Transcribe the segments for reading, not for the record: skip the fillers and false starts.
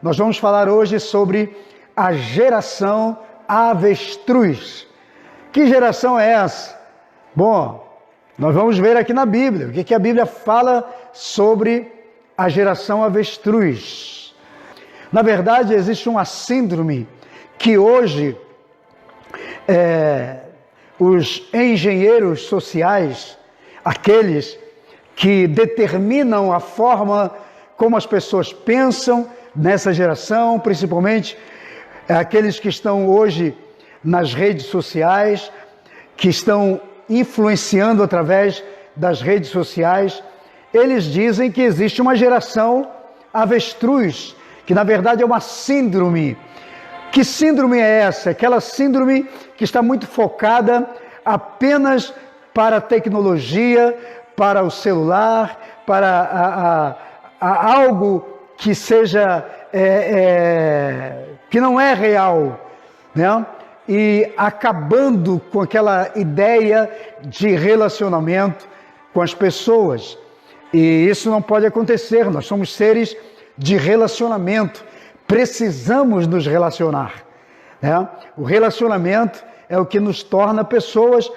Nós vamos falar hoje sobre a geração avestruz. Que geração é essa? Bom, nós vamos ver aqui na Bíblia, o que a Bíblia fala sobre a geração avestruz. Na verdade, existe uma síndrome que hoje os engenheiros sociais, aqueles que determinam a forma como as pessoas pensam nessa geração, principalmente aqueles que estão hoje nas redes sociais, que estão influenciando através das redes sociais, eles dizem que existe uma geração avestruz, que na verdade é uma síndrome. Que síndrome é essa? Aquela síndrome que está muito focada apenas para a tecnologia, para o celular, para algo que seja, que não é real, né? E acabando com aquela ideia de relacionamento com as pessoas. E isso não pode acontecer, nós somos seres de relacionamento, precisamos nos relacionar, né? O relacionamento é o que nos torna pessoas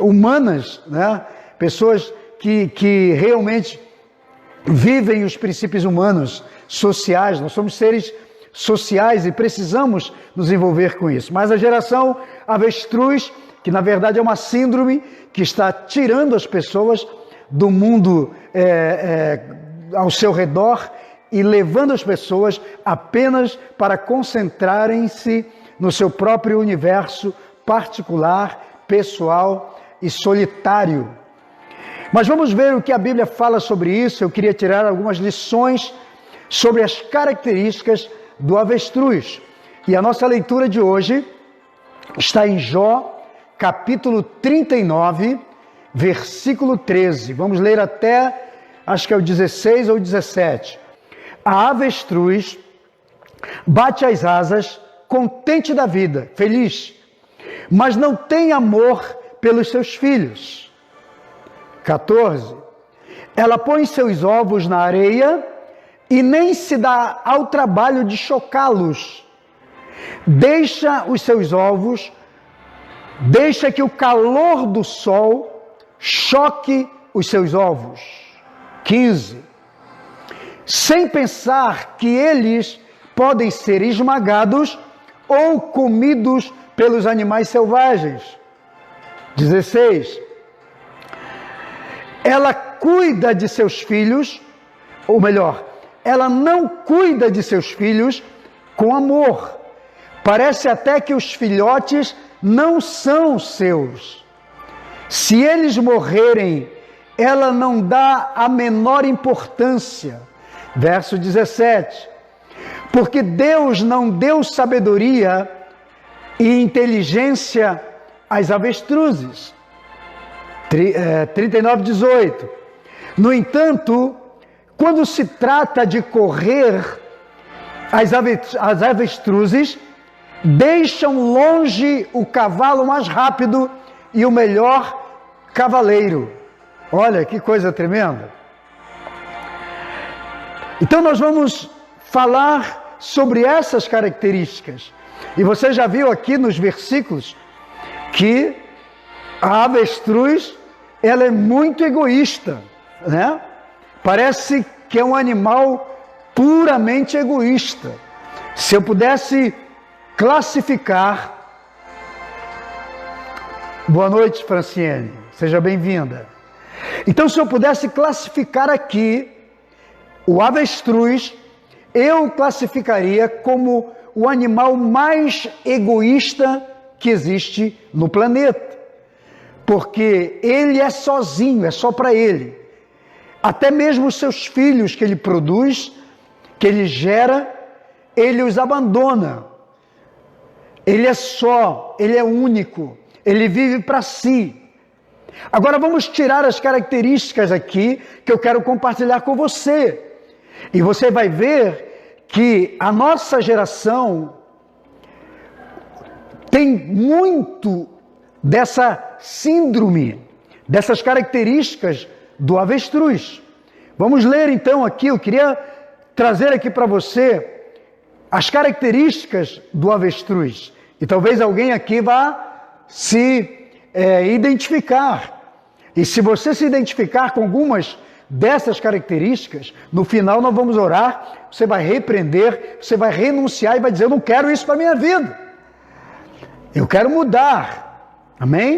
humanas, né? Pessoas que realmente vivem os princípios humanos, sociais. Nós somos seres sociais e precisamos nos envolver com isso. Mas a geração avestruz, que na verdade é uma síndrome que está tirando as pessoas do mundo ao seu redor e levando as pessoas apenas para concentrarem-se no seu próprio universo particular, pessoal e solitário. Mas vamos ver o que a Bíblia fala sobre isso. Eu queria tirar algumas lições sobre as características do avestruz. E a nossa leitura de hoje está em Jó, capítulo 39, versículo 13. Vamos ler até, acho que é o 16 ou 17. A avestruz bate as asas, contente da vida, feliz, mas não tem amor pelos seus filhos. 14. Ela põe seus ovos na areia e nem se dá ao trabalho de chocá-los. Deixa os seus ovos, deixa que o calor do sol choque os seus ovos. 15. Sem pensar que eles podem ser esmagados ou comidos pelos animais selvagens. 16. Ela cuida de seus filhos, ou melhor, ela não cuida de seus filhos com amor. Parece até que os filhotes não são seus. Se eles morrerem, ela não dá a menor importância. Verso 17. Porque Deus não deu sabedoria e inteligência às avestruzes. 39, 18. No entanto, quando se trata de correr, as avestruzes deixam longe o cavalo mais rápido e o melhor cavaleiro. Olha que coisa tremenda. Então nós vamos falar sobre essas características. E você já viu aqui nos versículos que a avestruz, ela é muito egoísta, né? Parece que é um animal puramente egoísta. Se eu pudesse classificar... Boa noite, Franciene. Seja bem-vinda. Então, se eu pudesse classificar aqui o avestruz, eu classificaria como o animal mais egoísta que existe no planeta. Porque ele é sozinho, é só para ele. Até mesmo os seus filhos que ele produz, que ele gera, ele os abandona. Ele é só, ele é único, ele vive para si. Agora vamos tirar as características aqui que eu quero compartilhar com você. E você vai ver que a nossa geração tem muito dessa síndrome, dessas características do avestruz. Vamos ler então aqui, eu queria trazer aqui para você as características do avestruz. E talvez alguém aqui vá se identificar. E se você se identificar com algumas dessas características, no final nós vamos orar, você vai repreender, você vai renunciar e vai dizer: eu não quero isso para a minha vida. Eu quero mudar. Amém?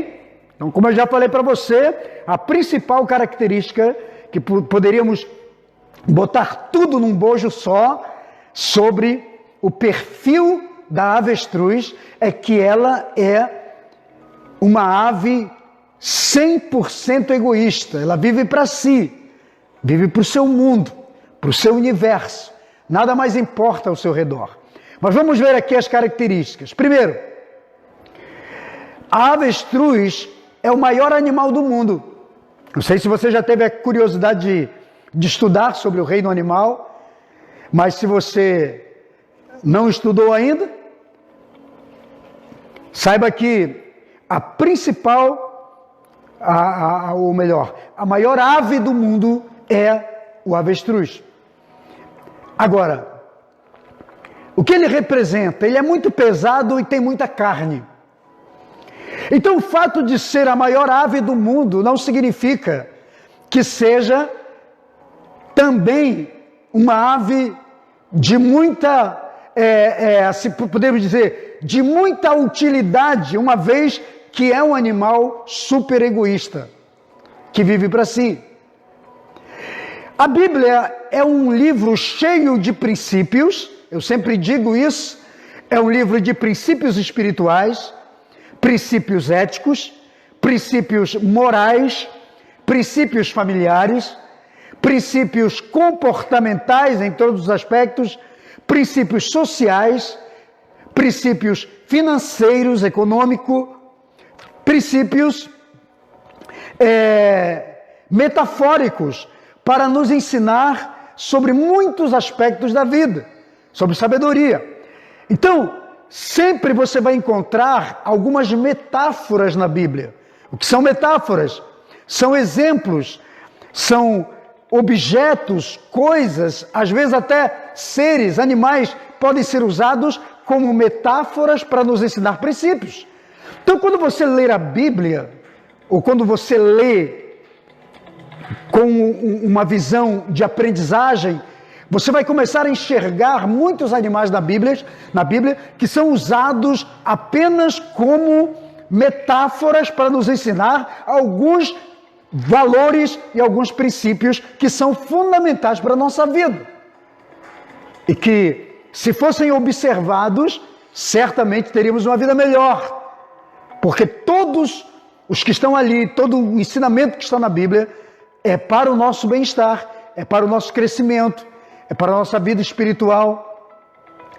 Então, como eu já falei para você, a principal característica que poderíamos botar tudo num bojo só sobre o perfil da avestruz é que ela é uma ave 100% egoísta. Ela vive para si, vive para o seu mundo, para o seu universo. Nada mais importa ao seu redor. Mas vamos ver aqui as características. Primeiro, a avestruz é o maior animal do mundo. Não sei se você já teve a curiosidade de estudar sobre o reino animal, mas se você não estudou ainda, saiba que a principal, ou melhor, a maior ave do mundo é o avestruz. Agora, o que ele representa? Ele é muito pesado e tem muita carne. Então, o fato de ser a maior ave do mundo não significa que seja também uma ave de muita, se podemos dizer, de muita utilidade, uma vez que é um animal super egoísta, que vive para si. A Bíblia é um livro cheio de princípios, eu sempre digo isso, é um livro de princípios espirituais, princípios éticos, princípios morais, princípios familiares, princípios comportamentais em todos os aspectos, princípios sociais, princípios financeiros, econômicos, princípios metafóricos para nos ensinar sobre muitos aspectos da vida, sobre sabedoria. Então, sempre você vai encontrar algumas metáforas na Bíblia. O que são metáforas? São exemplos, são objetos, coisas, às vezes até seres, animais, podem ser usados como metáforas para nos ensinar princípios. Então, quando você ler a Bíblia, ou quando você lê com uma visão de aprendizagem, você vai começar a enxergar muitos animais na Bíblia que são usados apenas como metáforas para nos ensinar alguns valores e alguns princípios que são fundamentais para a nossa vida. E que, se fossem observados, certamente teríamos uma vida melhor. Porque todos os que estão ali, todo o ensinamento que está na Bíblia é para o nosso bem-estar, é para o nosso crescimento, é para a nossa vida espiritual.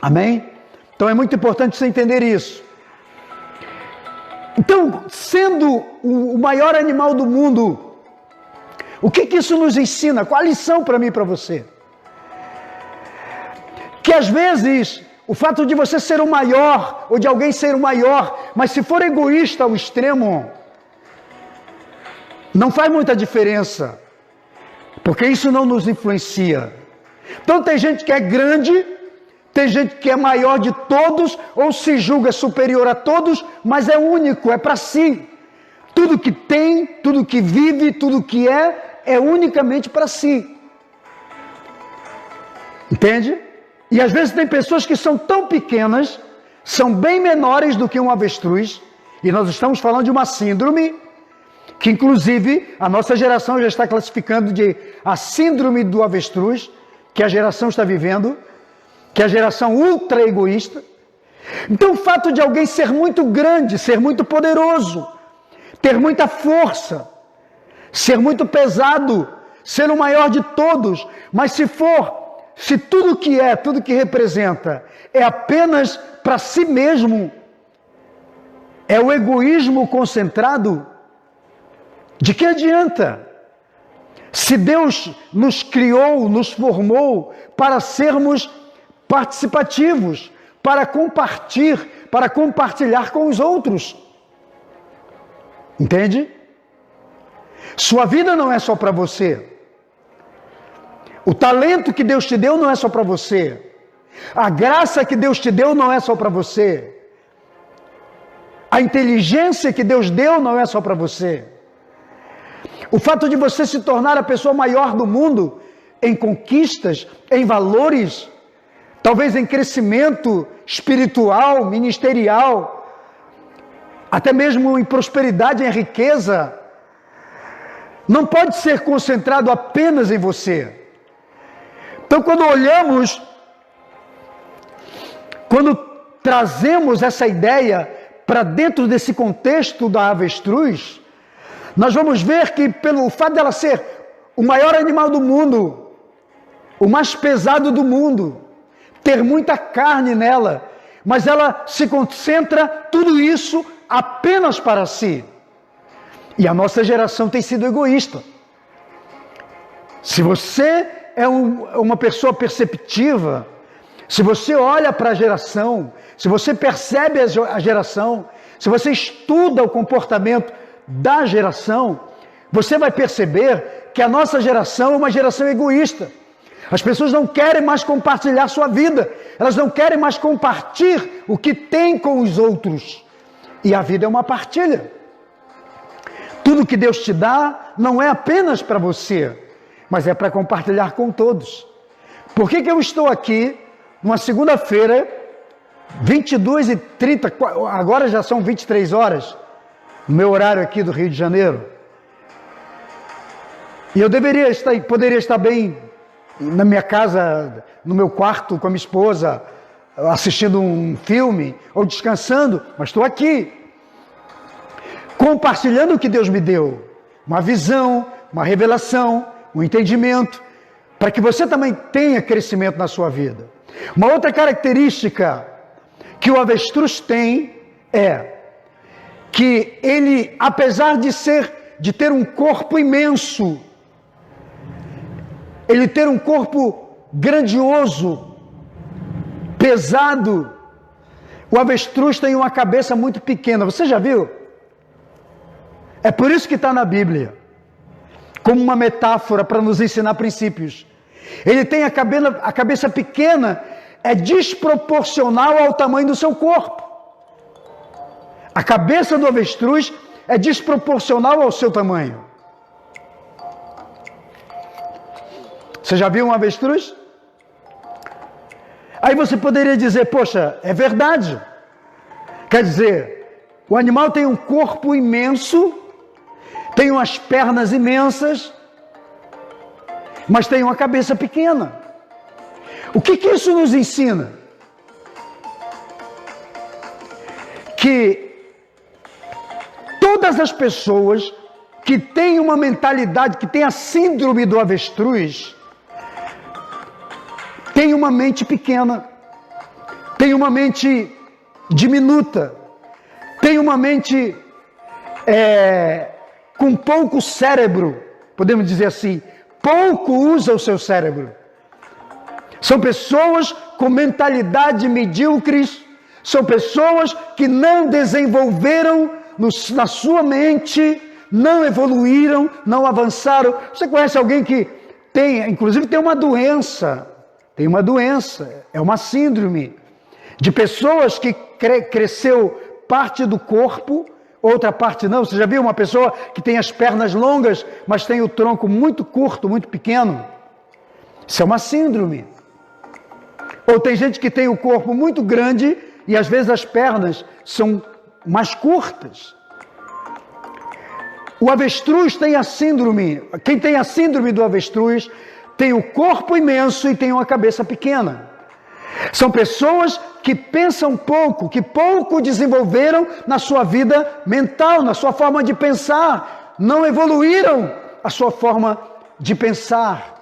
Amém? Então é muito importante você entender isso. Então, sendo o maior animal do mundo, o que isso nos ensina? Qual a lição para mim e para você? Que às vezes, o fato de você ser o maior, ou de alguém ser o maior, mas se for egoísta ao extremo, não faz muita diferença, porque isso não nos influencia. Então tem gente que é grande, tem gente que é maior de todos, ou se julga superior a todos, mas é único, é para si. Tudo que tem, tudo que vive, tudo que é unicamente para si. Entende? E às vezes tem pessoas que são tão pequenas, são bem menores do que um avestruz, e nós estamos falando de uma síndrome, que inclusive a nossa geração já está classificando de a síndrome do avestruz, que a geração está vivendo, que é a geração ultra egoísta. Então o fato de alguém ser muito grande, ser muito poderoso, ter muita força, ser muito pesado, ser o maior de todos, mas se tudo que é, tudo que representa é apenas para si mesmo, é o egoísmo concentrado, de que adianta? Se Deus nos criou, nos formou para sermos participativos, para compartilhar com os outros. Entende? Sua vida não é só para você. O talento que Deus te deu não é só para você. A graça que Deus te deu não é só para você. A inteligência que Deus deu não é só para você. O fato de você se tornar a pessoa maior do mundo em conquistas, em valores, talvez em crescimento espiritual, ministerial, até mesmo em prosperidade, em riqueza, não pode ser concentrado apenas em você. Então, quando trazemos essa ideia para dentro desse contexto da avestruz, nós vamos ver que pelo fato dela ser o maior animal do mundo, o mais pesado do mundo, ter muita carne nela, mas ela se concentra tudo isso apenas para si. E a nossa geração tem sido egoísta. Se você é uma pessoa perceptiva, se você olha para a geração, se você percebe a geração, se você estuda o comportamento da geração, você vai perceber que a nossa geração é uma geração egoísta. As pessoas não querem mais compartilhar sua vida, elas não querem mais compartilhar o que têm com os outros. E a vida é uma partilha. Tudo que Deus te dá não é apenas para você, mas é para compartilhar com todos. Por que eu estou aqui numa segunda-feira, 22h30, agora já são 23 horas, no meu horário aqui do Rio de Janeiro. E eu poderia estar bem na minha casa, no meu quarto com a minha esposa, assistindo um filme ou descansando, mas estou aqui, compartilhando o que Deus me deu, uma visão, uma revelação, um entendimento, para que você também tenha crescimento na sua vida. Uma outra característica que o avestruz tem é que ele, apesar de ter um corpo imenso, ele ter um corpo grandioso, pesado, o avestruz tem uma cabeça muito pequena. Você já viu? É por isso que está na Bíblia, como uma metáfora para nos ensinar princípios. Ele tem a cabeça pequena, é desproporcional ao tamanho do seu corpo. A cabeça do avestruz é desproporcional ao seu tamanho. Você já viu um avestruz? Aí você poderia dizer, poxa, é verdade. Quer dizer, o animal tem um corpo imenso, tem umas pernas imensas, mas tem uma cabeça pequena. O que isso nos ensina? Que todas as pessoas que têm uma mentalidade, que têm a síndrome do avestruz, têm uma mente pequena, têm uma mente diminuta, têm uma mente com pouco cérebro, podemos dizer assim, pouco usa o seu cérebro. São pessoas com mentalidade medíocres, são pessoas que não desenvolveram na sua mente, não evoluíram, não avançaram. Você conhece alguém que inclusive tem uma doença, é uma síndrome, de pessoas que cresceu parte do corpo, outra parte não. Você já viu uma pessoa que tem as pernas longas, mas tem o tronco muito curto, muito pequeno? Isso é uma síndrome. Ou tem gente que tem o corpo muito grande e às vezes as pernas são mais curtas. O avestruz tem a síndrome, quem tem a síndrome do avestruz tem o corpo imenso e tem uma cabeça pequena. São pessoas que pensam pouco, que pouco desenvolveram na sua vida mental, na sua forma de pensar, não evoluíram a sua forma de pensar.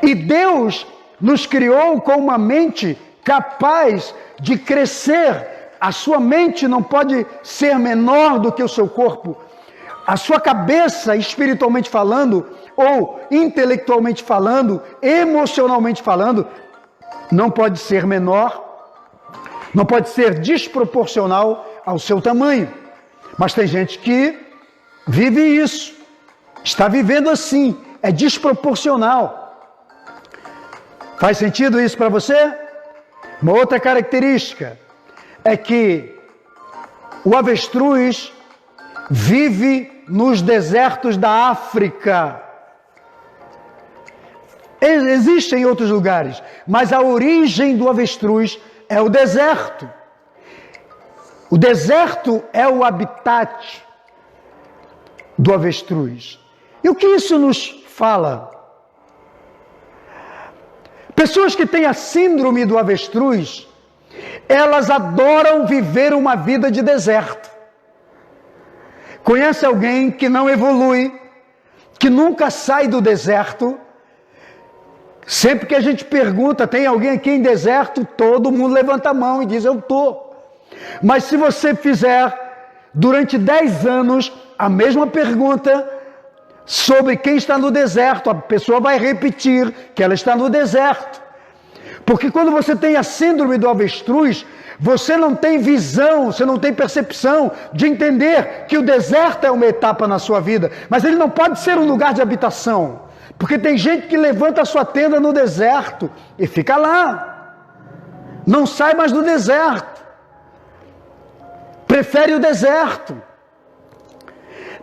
E Deus nos criou com uma mente capaz de crescer. A sua mente não pode ser menor do que o seu corpo. A sua cabeça, espiritualmente falando, ou intelectualmente falando, emocionalmente falando, não pode ser menor, não pode ser desproporcional ao seu tamanho. Mas tem gente que vive isso, está vivendo assim, é desproporcional. Faz sentido isso para você? Uma outra característica é que o avestruz vive nos desertos da África. Existem outros lugares, mas a origem do avestruz é o deserto. O deserto é o habitat do avestruz. E o que isso nos fala? Pessoas que têm a síndrome do avestruz, elas adoram viver uma vida de deserto. Conhece alguém que não evolui, que nunca sai do deserto? Sempre que a gente pergunta, tem alguém aqui em deserto? Todo mundo levanta a mão e diz, eu estou. Mas se você fizer durante 10 anos a mesma pergunta sobre quem está no deserto, a pessoa vai repetir que ela está no deserto. Porque quando você tem a síndrome do avestruz, você não tem visão, você não tem percepção de entender que o deserto é uma etapa na sua vida, mas ele não pode ser um lugar de habitação. Porque tem gente que levanta a sua tenda no deserto e fica lá. Não sai mais do deserto. Prefere o deserto.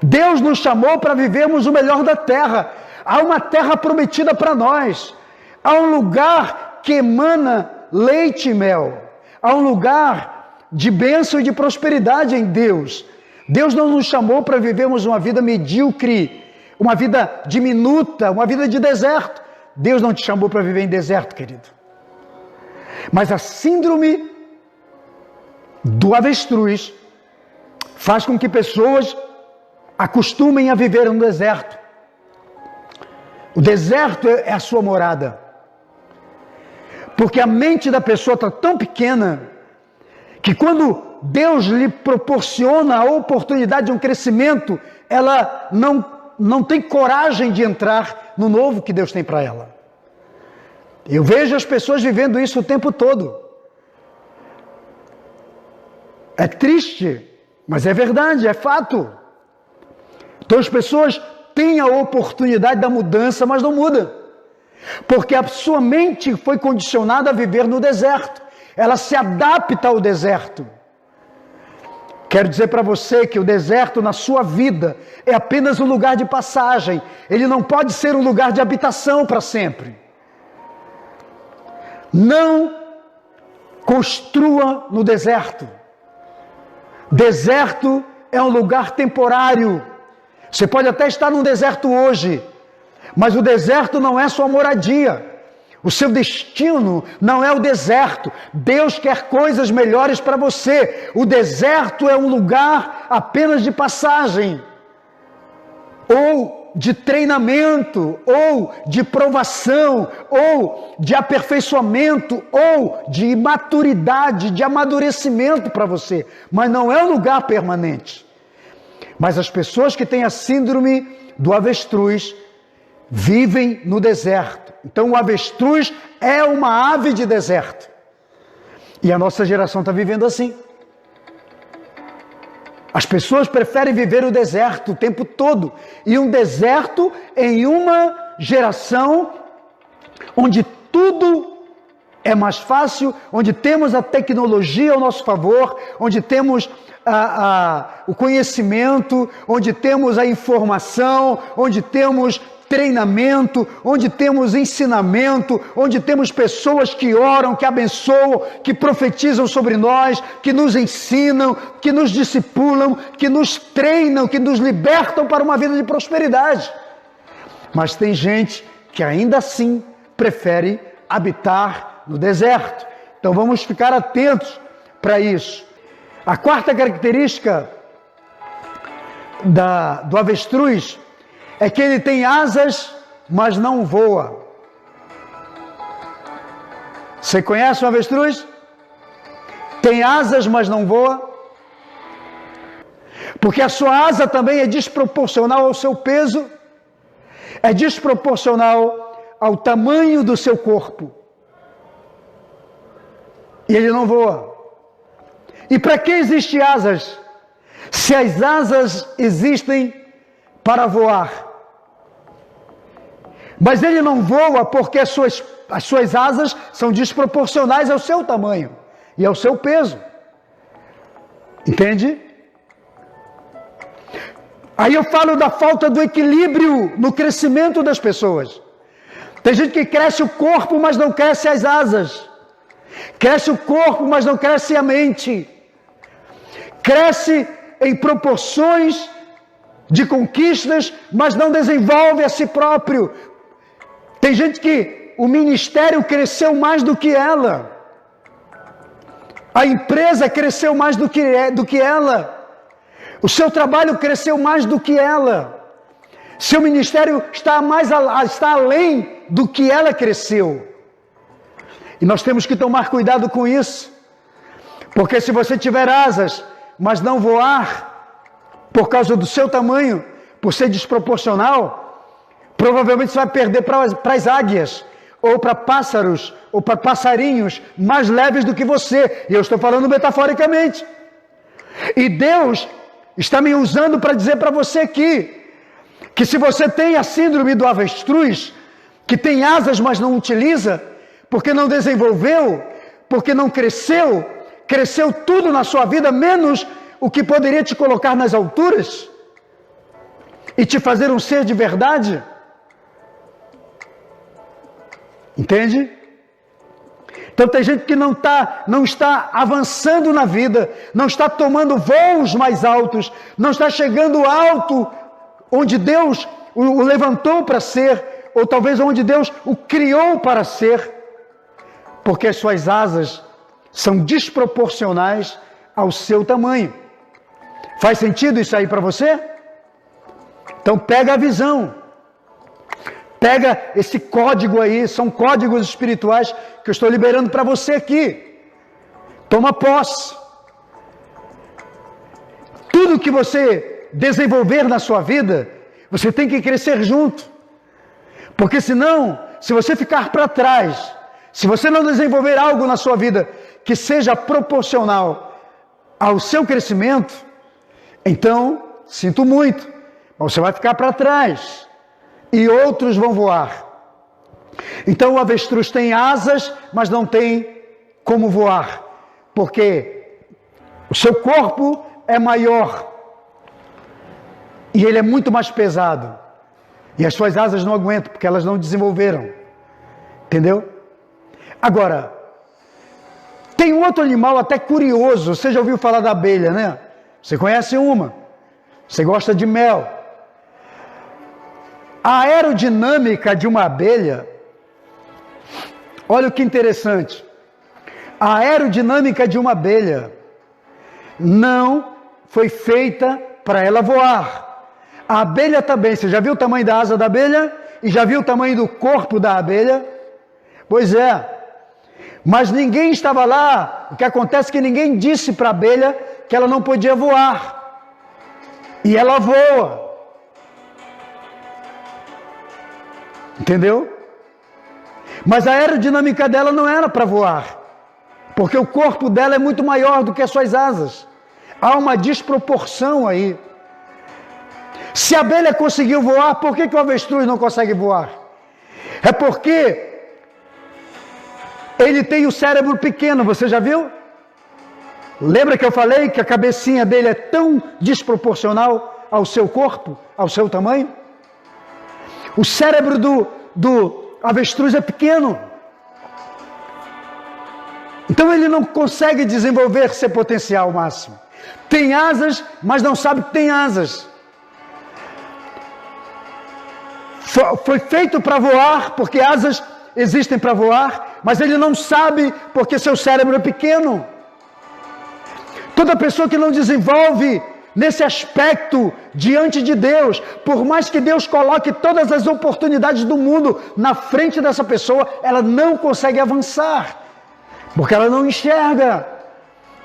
Deus nos chamou para vivermos o melhor da terra. Há uma terra prometida para nós. Há um lugar que emana leite e mel. Há um lugar de bênção e de prosperidade em Deus. Deus não nos chamou para vivermos uma vida medíocre, uma vida diminuta, uma vida de deserto. Deus não te chamou para viver em deserto, querido. Mas a síndrome do avestruz faz com que pessoas acostumem a viver no deserto. O deserto é a sua morada. Porque a mente da pessoa está tão pequena que quando Deus lhe proporciona a oportunidade de um crescimento, ela não tem coragem de entrar no novo que Deus tem para ela. Eu vejo as pessoas vivendo isso o tempo todo. É triste, mas é verdade, é fato. Então as pessoas têm a oportunidade da mudança, mas não mudam. Porque a sua mente foi condicionada a viver no deserto. Ela se adapta ao deserto. Quero dizer para você que o deserto na sua vida é apenas um lugar de passagem. Ele não pode ser um lugar de habitação para sempre. Não construa no deserto. Deserto é um lugar temporário. Você pode até estar num deserto hoje, mas o deserto não é sua moradia. O seu destino não é o deserto. Deus quer coisas melhores para você. O deserto é um lugar apenas de passagem, ou de treinamento, ou de provação, ou de aperfeiçoamento, ou de maturidade, de amadurecimento para você. Mas não é um lugar permanente. Mas as pessoas que têm a síndrome do avestruz vivem no deserto. Então o avestruz é uma ave de deserto. E a nossa geração está vivendo assim. As pessoas preferem viver o deserto o tempo todo. E um deserto em uma geração onde tudo é mais fácil, onde temos a tecnologia ao nosso favor, onde temos o conhecimento, onde temos a informação, onde temos treinamento, onde temos ensinamento, onde temos pessoas que oram, que abençoam, que profetizam sobre nós, que nos ensinam, que nos discipulam, que nos treinam, que nos libertam para uma vida de prosperidade. Mas tem gente que ainda assim prefere habitar no deserto. Então vamos ficar atentos para isso. A quarta característica do avestruz é que ele tem asas, mas não voa. Você conhece o avestruz? Tem asas, mas não voa. Porque a sua asa também é desproporcional ao seu peso, é desproporcional ao tamanho do seu corpo. E ele não voa. E para que existem asas? Se as asas existem para voar. Mas ele não voa porque as suas as suas asas são desproporcionais ao seu tamanho e ao seu peso. Entende? Aí eu falo da falta do equilíbrio no crescimento das pessoas. Tem gente que cresce o corpo, mas não cresce as asas. Cresce o corpo, mas não cresce a mente. Cresce em proporções de conquistas, mas não desenvolve a si próprio. Tem gente que o ministério cresceu mais do que ela. A empresa cresceu mais do que ela. O seu trabalho cresceu mais do que ela. Seu ministério está além do que ela cresceu. E nós temos que tomar cuidado com isso. Porque se você tiver asas, mas não voar, por causa do seu tamanho, por ser desproporcional, provavelmente você vai perder para as águias, ou para pássaros, ou para passarinhos mais leves do que você. E eu estou falando metaforicamente. E Deus está me usando para dizer para você aqui, que se você tem a síndrome do avestruz, que tem asas, mas não utiliza, porque não desenvolveu, porque não cresceu, cresceu tudo na sua vida, menos o que poderia te colocar nas alturas e te fazer um ser de verdade. Entende? Então tem gente que não está avançando na vida, não está tomando voos mais altos, não está chegando alto onde Deus o levantou para ser, ou talvez onde Deus o criou para ser, porque as suas asas são desproporcionais ao seu tamanho. Faz sentido isso aí para você? Então pega a visão. Pega esse código aí, são códigos espirituais que eu estou liberando para você aqui. Toma posse. Tudo que você desenvolver na sua vida, você tem que crescer junto. Porque senão, se você ficar para trás, se você não desenvolver algo na sua vida que seja proporcional ao seu crescimento, então, sinto muito, mas você vai ficar para trás. E outros vão voar. Então o avestruz tem asas, mas não tem como voar, porque o seu corpo é maior e ele é muito mais pesado, e as suas asas não aguentam, porque elas não desenvolveram. Entendeu? Agora, tem um outro animal até curioso. Você já ouviu falar da abelha, né? Você conhece uma, você gosta de mel. A aerodinâmica de uma abelha, olha o que interessante, a aerodinâmica de uma abelha não foi feita para ela voar. A abelha também, você já viu o tamanho da asa da abelha? E já viu o tamanho do corpo da abelha? Pois é, mas ninguém estava lá. O que acontece é que ninguém disse para a abelha que ela não podia voar, e ela voa. Entendeu? Mas a aerodinâmica dela não era para voar, porque o corpo dela é muito maior do que as suas asas. Há uma desproporção aí. Se a abelha conseguiu voar, por que o avestruz não consegue voar? É porque ele tem o cérebro pequeno, você já viu? Lembra que eu falei que a cabecinha dele é tão desproporcional ao seu corpo, ao seu tamanho? O cérebro do avestruz é pequeno. Então ele não consegue desenvolver seu potencial máximo. Tem asas, mas não sabe que tem asas. Foi feito para voar, porque asas existem para voar, mas ele não sabe porque seu cérebro é pequeno. Toda pessoa que não desenvolve nesse aspecto diante de Deus, por mais que Deus coloque todas as oportunidades do mundo na frente dessa pessoa, ela não consegue avançar, porque ela não enxerga,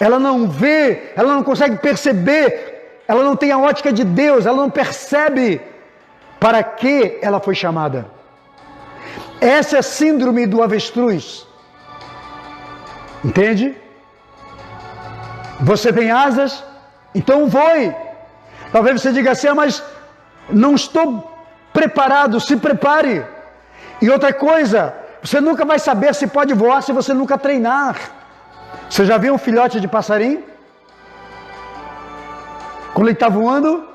ela não vê, ela não consegue perceber, ela não tem a ótica de Deus, ela não percebe para que ela foi chamada. Essa é a síndrome do avestruz. Entende? Você tem asas, então voe. Talvez você diga assim, mas não estou preparado. Se prepare. E outra coisa, Você nunca vai saber se pode voar se você nunca treinar. Você já viu um filhote de passarinho? Quando ele está voando,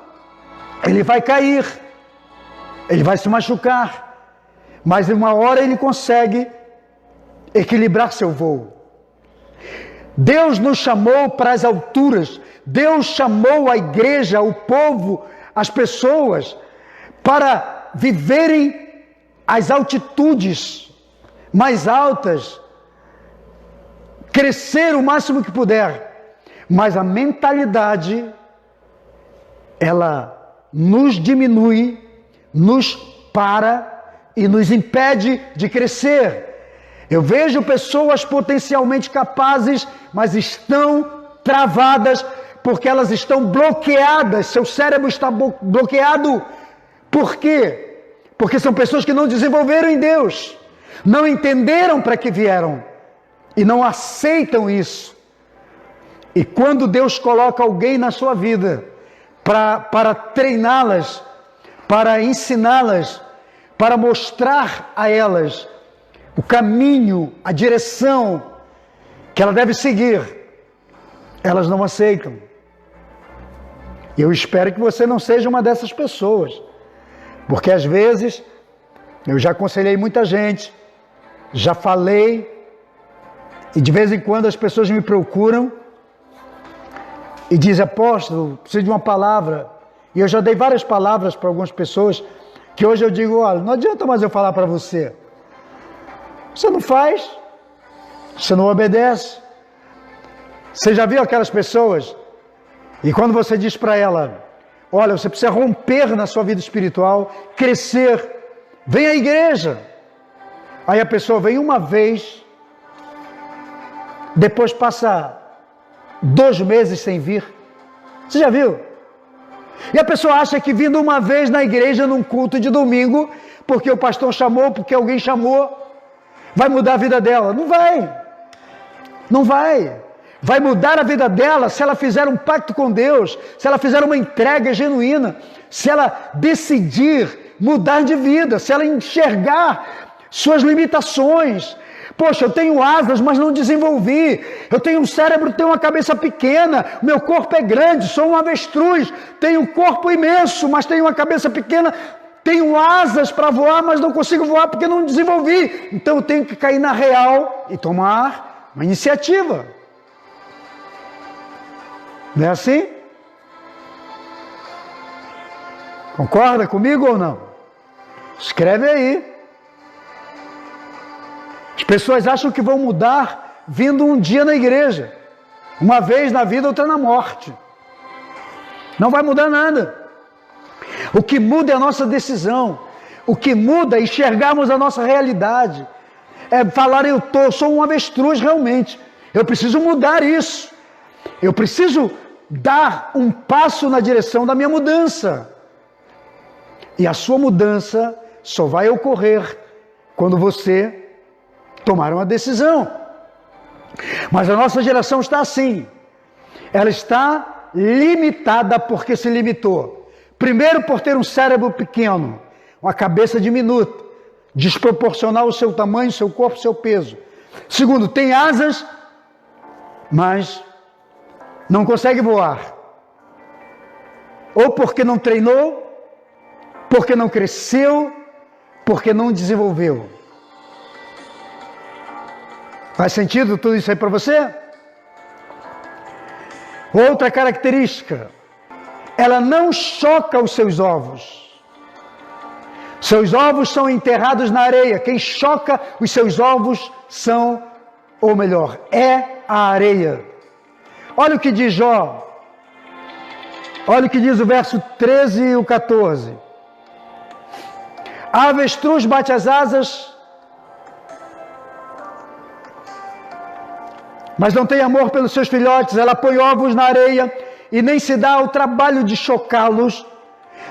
ele vai cair, ele vai se machucar, mas em uma hora ele consegue equilibrar seu voo. Deus nos chamou para as alturas, Deus chamou a igreja, o povo, as pessoas, para viverem as altitudes mais altas, crescer o máximo que puder, mas a mentalidade, ela nos diminui, nos para e nos impede de crescer. Eu vejo pessoas potencialmente capazes, mas estão travadas porque elas estão bloqueadas, seu cérebro está bloqueado. Por quê? Porque são pessoas que não desenvolveram em Deus, não entenderam para que vieram e não aceitam isso. E quando Deus coloca alguém na sua vida para treiná-las, para ensiná-las, para mostrar a elas o caminho, a direção que ela deve seguir, elas não aceitam. Eu espero que você não seja uma dessas pessoas, porque às vezes eu já aconselhei muita gente, já falei, e de vez em quando as pessoas me procuram e dizem: apóstolo, preciso de uma palavra. E eu já dei várias palavras para algumas pessoas, que hoje eu digo: olha, não adianta mais eu falar para você. Você não faz, você não obedece. Você já viu aquelas pessoas, e quando você diz para ela: olha, você precisa romper na sua vida espiritual, crescer, vem à igreja. Aí a pessoa vem uma vez, depois passa 2 meses sem vir. Você já viu? E a pessoa acha que vindo uma vez na igreja, num culto de domingo, porque o pastor chamou, porque alguém chamou, vai mudar a vida dela. Não vai. Não vai. Vai mudar a vida dela se ela fizer um pacto com Deus, se ela fizer uma entrega genuína, se ela decidir mudar de vida, se ela enxergar suas limitações. Poxa, eu tenho asas, mas não desenvolvi. Eu tenho um cérebro, tenho uma cabeça pequena. Meu corpo é grande, sou um avestruz. Tenho um corpo imenso, mas tenho uma cabeça pequena. Tenho asas para voar, mas não consigo voar porque não desenvolvi. Então eu tenho que cair na real e tomar uma iniciativa. Não é assim? Concorda comigo ou não? Escreve aí. As pessoas acham que vão mudar vindo um dia na igreja. Uma vez na vida, outra na morte. Não vai mudar nada. O que muda é a nossa decisão. O que muda é enxergarmos a nossa realidade. É falar: eu sou um avestruz realmente. Eu preciso mudar isso. Eu preciso dar um passo na direção da minha mudança. E a sua mudança só vai ocorrer quando você tomar uma decisão. Mas a nossa geração está assim. Ela está limitada porque se limitou. Primeiro, por ter um cérebro pequeno, uma cabeça diminuta, desproporcional ao seu tamanho, seu corpo, seu peso. Segundo, tem asas, mas não consegue voar. Ou porque não treinou, porque não cresceu, porque não desenvolveu. Faz sentido tudo isso aí para você? Outra característica, ela não choca os seus ovos. Seus ovos são enterrados na areia. Quem choca os seus ovos são, ou melhor, é a areia. Olha o que diz Jó. Olha o que diz o verso 13 e o 14. A avestruz bate as asas, mas não tem amor pelos seus filhotes. Ela põe ovos na areia e nem se dá ao trabalho de chocá-los.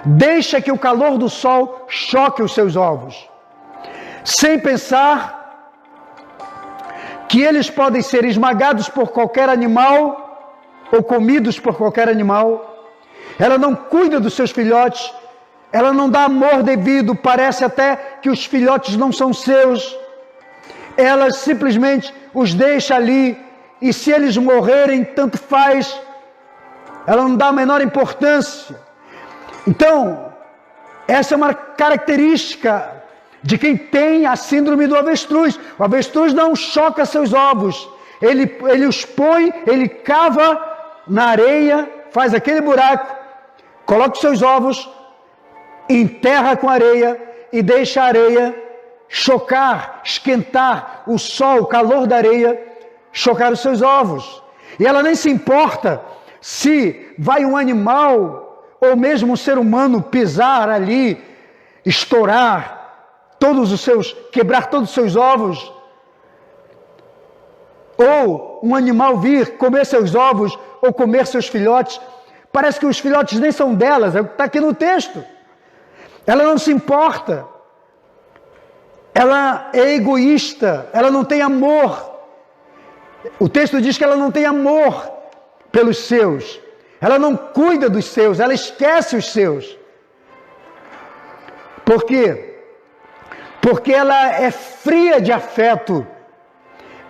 Deixa que o calor do sol choque os seus ovos, sem pensar que eles podem ser esmagados por qualquer animal ou comidos por qualquer animal. Ela não cuida dos seus filhotes, ela não dá amor devido, parece até que os filhotes não são seus. ela simplesmente os deixa ali, e se eles morrerem, tanto faz, ela não dá a menor importância. Então, essa é uma característica de quem tem a síndrome do avestruz. O avestruz não choca seus ovos, ele os põe, ele cava na areia, faz aquele buraco, coloca os seus ovos, enterra com areia e deixa a areia chocar, esquentar, o sol, o calor da areia, chocar os seus ovos. E ela nem se importa se vai um animal ou mesmo um ser humano pisar ali, estourar quebrar todos os seus ovos, ou um animal vir comer seus ovos ou comer seus filhotes. Parece que os filhotes nem são delas, é o que está aqui no texto. Ela não se importa, ela é egoísta, ela não tem amor. O texto diz que ela não tem amor pelos seus, ela não cuida dos seus, ela esquece os seus. Por quê? Porque ela é fria de afeto,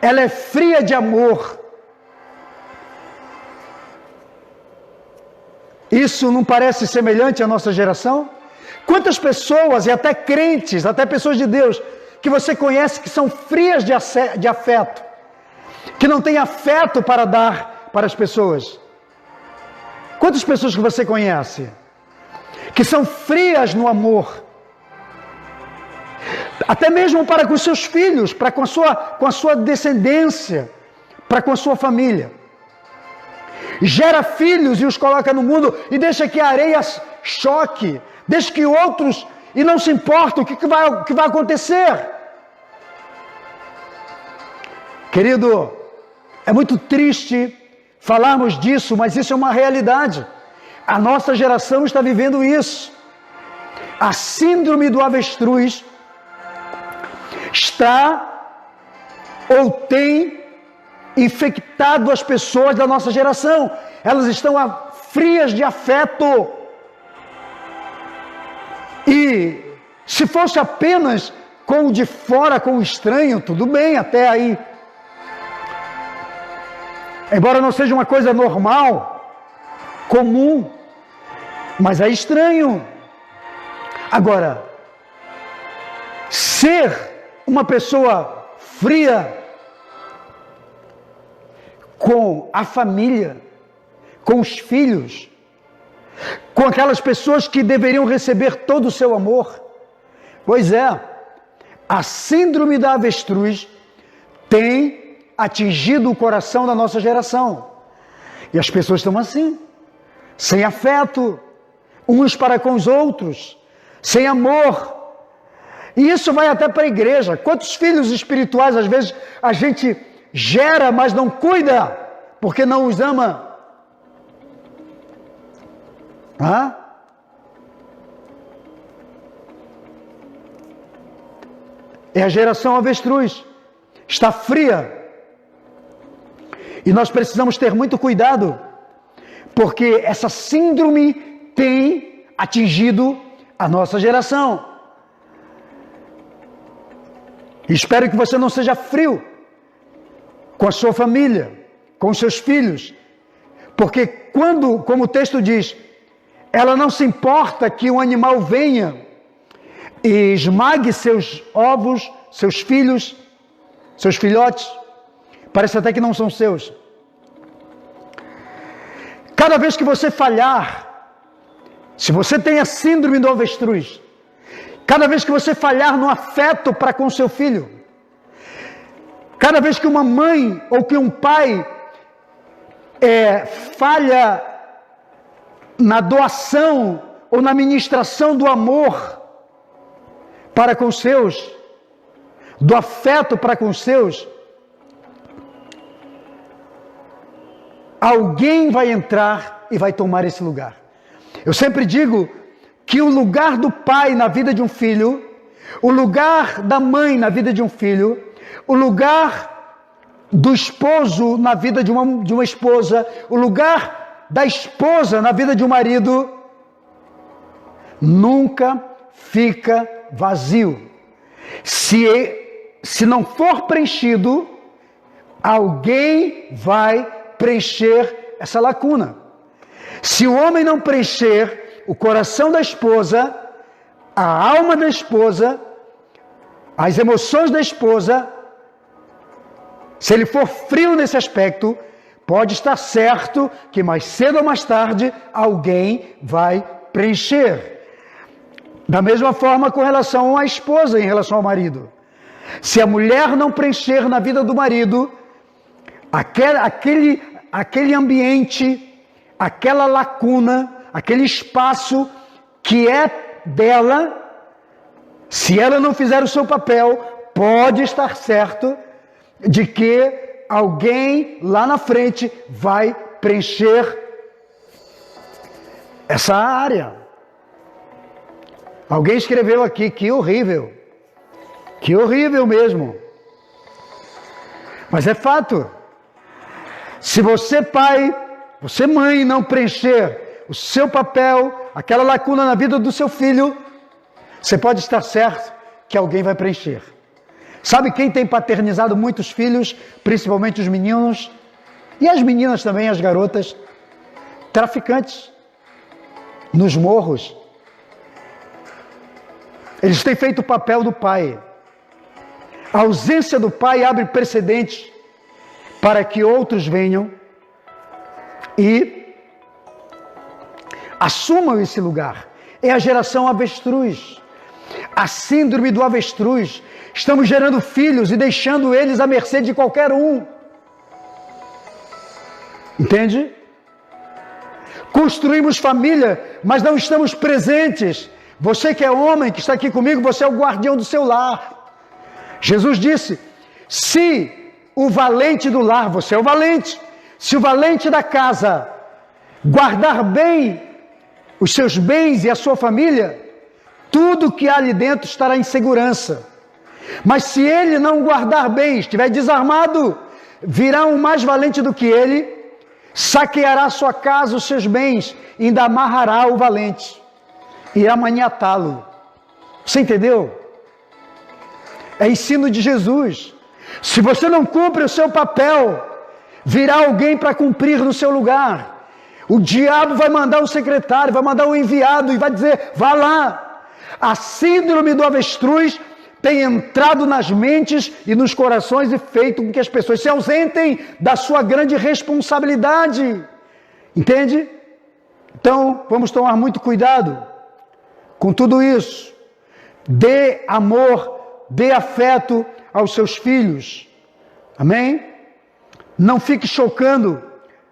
ela é fria de amor. Isso não parece semelhante à nossa geração? Quantas pessoas, e até crentes, até pessoas de Deus, que você conhece que são frias de afeto, que não têm afeto para dar para as pessoas? Quantas pessoas que você conhece que são frias no amor? Até mesmo para com seus filhos, para com a sua descendência, para com a sua família. Gera filhos e os coloca no mundo e deixa que a areia choque, deixa que outros, e não se importa o que vai acontecer. Querido, é muito triste falarmos disso, mas isso é uma realidade. A nossa geração está vivendo isso. A síndrome do avestruz está ou tem infectado as pessoas da nossa geração. Elas estão frias de afeto. E se fosse apenas com o de fora, com o estranho, tudo bem, até aí. Embora não seja uma coisa normal, comum, mas é estranho. Agora, ser uma pessoa fria com a família, com os filhos, com aquelas pessoas que deveriam receber todo o seu amor. Pois é, a síndrome da avestruz tem atingido o coração da nossa geração. E as pessoas estão assim, sem afeto, uns para com os outros, sem amor. E isso vai até para a igreja. Quantos filhos espirituais, às vezes, a gente gera, mas não cuida, porque não os ama? É a geração avestruz. Está fria. E nós precisamos ter muito cuidado, porque essa síndrome tem atingido a nossa geração. Espero que você não seja frio com a sua família, com os seus filhos, porque quando, como o texto diz, ela não se importa que um animal venha e esmague seus ovos, seus filhos, seus filhotes, parece até que não são seus. Cada vez que você falhar, se você tem a síndrome do avestruz, cada vez que você falhar no afeto para com seu filho, cada vez que uma mãe ou que um pai falha na doação ou na ministração do amor para com os seus, do afeto para com os seus, alguém vai entrar e vai tomar esse lugar. Eu sempre digo que o lugar do pai na vida de um filho, o lugar da mãe na vida de um filho, o lugar do esposo na vida de uma esposa, o lugar da esposa na vida de um marido, nunca fica vazio. Se se não for preenchido, alguém vai preencher essa lacuna. Se o homem não preencher o coração da esposa, a alma da esposa, as emoções da esposa, se ele for frio nesse aspecto, pode estar certo que mais cedo ou mais tarde alguém vai preencher. Da mesma forma com relação à esposa em relação ao marido. Se a mulher não preencher na vida do marido aquele ambiente, aquela lacuna, aquele espaço que é dela, se ela não fizer o seu papel, pode estar certo de que alguém lá na frente vai preencher essa área. Alguém escreveu aqui, que horrível mesmo. Mas é fato. Se você pai, você mãe não preencher o seu papel, aquela lacuna na vida do seu filho, você pode estar certo que alguém vai preencher. Sabe quem tem paternizado muitos filhos, principalmente os meninos, e as meninas também, as garotas? Traficantes, nos morros. Eles têm feito o papel do pai. A ausência do pai abre precedentes para que outros venham e assumam esse lugar. É a geração avestruz. A síndrome do avestruz. Estamos gerando filhos e deixando eles à mercê de qualquer um. Entende? Construímos família, mas não estamos presentes. Você que é homem, que está aqui comigo, você é o guardião do seu lar. Jesus disse, se o valente do lar, você é o valente, se o valente da casa guardar bem os seus bens e a sua família, tudo que há ali dentro estará em segurança. Mas se ele não guardar bem, estiver desarmado, virá um mais valente do que ele, saqueará a sua casa, os seus bens, e ainda amarrará o valente, irá maniatá-lo. Você entendeu? É ensino de Jesus. Se você não cumpre o seu papel, virá alguém para cumprir no seu lugar. O diabo vai mandar um secretário, vai mandar um enviado e vai dizer, vá lá. A síndrome do avestruz tem entrado nas mentes e nos corações e feito com que as pessoas se ausentem da sua grande responsabilidade. Entende? Então, vamos tomar muito cuidado com tudo isso. Dê amor, dê afeto aos seus filhos. Amém? Não fique chocando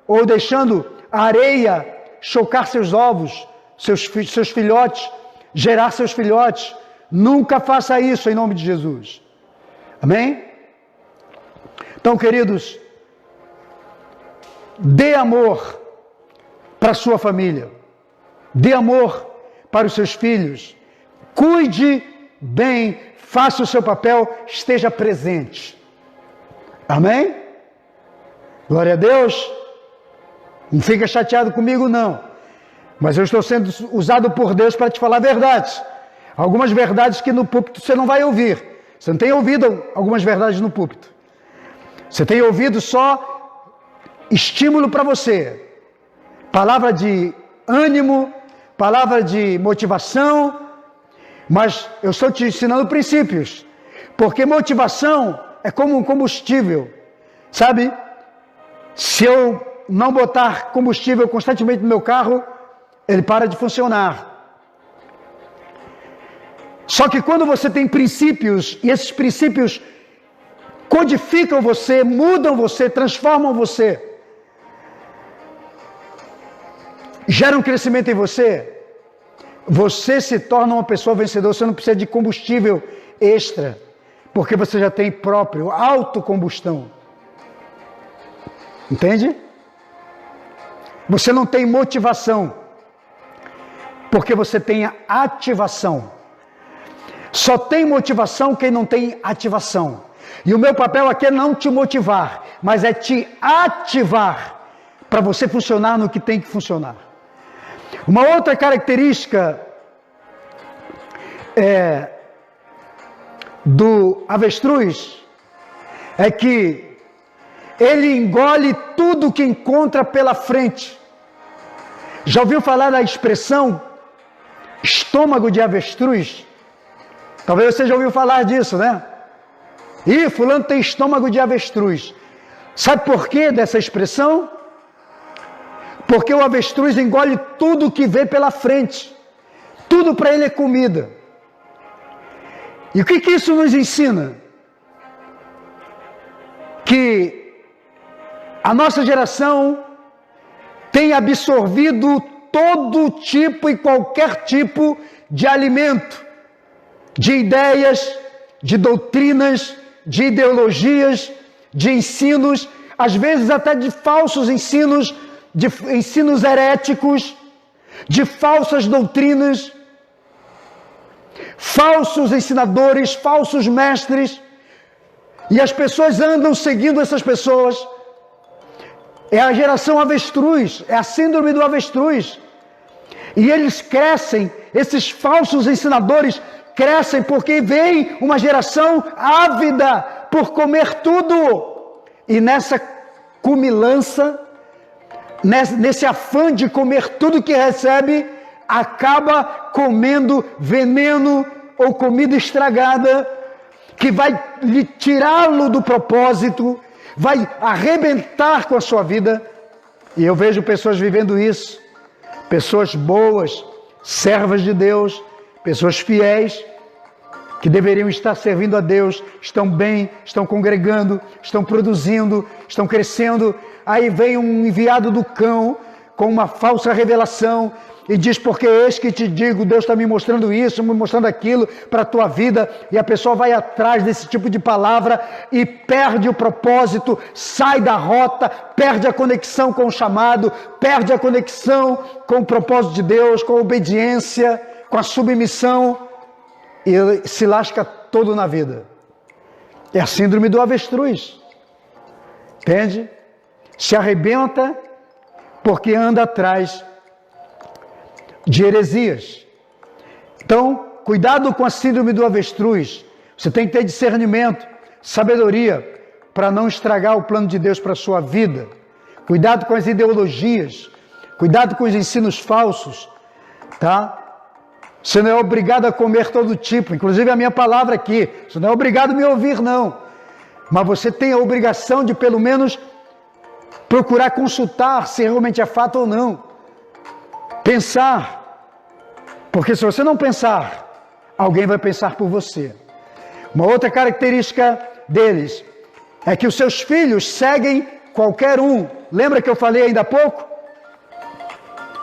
ou deixando a areia chocar seus ovos, seus filhotes, gerar seus filhotes. Nunca faça isso em nome de Jesus. Amém? Então, queridos, dê amor para a sua família. Dê amor para os seus filhos. Cuide bem, faça o seu papel, esteja presente. Amém? Glória a Deus. Não fica chateado comigo, não. Mas eu estou sendo usado por Deus para te falar verdades. Algumas verdades que no púlpito você não vai ouvir. Você não tem ouvido algumas verdades no púlpito. Você tem ouvido só estímulo para você. Palavra de ânimo, palavra de motivação. Mas eu estou te ensinando princípios. Porque motivação é como um combustível. Sabe? Se eu não botar combustível constantemente no meu carro, ele para de funcionar. Só que quando você tem princípios, e esses princípios codificam você, mudam você, transformam você, geram crescimento em você, você se torna uma pessoa vencedora. Você não precisa de combustível extra, porque você já tem próprio, autocombustão. Entende? Você não tem motivação, porque você tem a ativação. Só tem motivação quem não tem ativação. E o meu papel aqui é não te motivar, mas é te ativar para você funcionar no que tem que funcionar. Uma outra característica do avestruz é que ele engole tudo que encontra pela frente. Já ouviu falar da expressão estômago de avestruz? Talvez você já ouviu falar disso, né? Ih, fulano tem estômago de avestruz. Sabe por quê dessa expressão? Porque o avestruz engole tudo que vê pela frente. Tudo para ele é comida. E o que isso nos ensina? Que a nossa geração tem absorvido todo tipo e qualquer tipo de alimento, de ideias, de doutrinas, de ideologias, de ensinos, às vezes até de falsos ensinos, de ensinos heréticos, de falsas doutrinas, falsos ensinadores, falsos mestres, e as pessoas andam seguindo essas pessoas. É a geração avestruz, é a síndrome do avestruz. E eles crescem, esses falsos ensinadores crescem porque vem uma geração ávida por comer tudo. E nessa cumilança, nesse afã de comer tudo que recebe, acaba comendo veneno ou comida estragada, que vai lhe tirá-lo do propósito, vai arrebentar com a sua vida. E eu vejo pessoas vivendo isso, pessoas boas, servas de Deus, pessoas fiéis, que deveriam estar servindo a Deus, estão bem, estão congregando, estão produzindo, estão crescendo. Aí vem um enviado do cão com uma falsa revelação e diz: porque eis que te digo, Deus está me mostrando isso, me mostrando aquilo para a tua vida, e a pessoa vai atrás desse tipo de palavra e perde o propósito, sai da rota, perde a conexão com o chamado, perde a conexão com o propósito de Deus, com a obediência, com a submissão, e ele se lasca todo na vida. É a síndrome do avestruz, entende? Se arrebenta porque anda atrás de heresias. Então, cuidado com a síndrome do avestruz. Você tem que ter discernimento, sabedoria, para não estragar o plano de Deus para a sua vida. Cuidado com as ideologias, cuidado com os ensinos falsos, tá? Você não é obrigado a comer todo tipo, inclusive a minha palavra aqui, você não é obrigado a me ouvir, não. Mas você tem a obrigação de, pelo menos, procurar consultar se realmente é fato ou não. Pensar. Porque se você não pensar, alguém vai pensar por você. Uma outra característica deles é que os seus filhos seguem qualquer um. Lembra que eu falei ainda há pouco?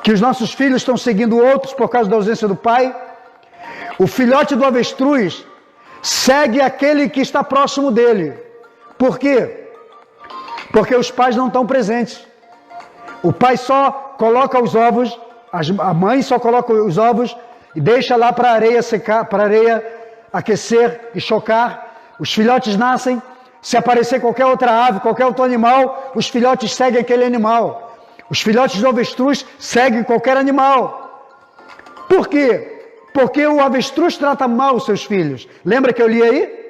Que os nossos filhos estão seguindo outros por causa da ausência do pai? O filhote do avestruz segue aquele que está próximo dele. Por quê? Porque os pais não estão presentes. O pai só coloca os ovos, a mãe só coloca os ovos e deixa lá para a areia secar, para a areia aquecer e chocar. Os filhotes nascem, se aparecer qualquer outra ave, qualquer outro animal, os filhotes seguem aquele animal. Os filhotes do avestruz seguem qualquer animal. Por quê? Porque o avestruz trata mal os seus filhos. Lembra que eu li aí?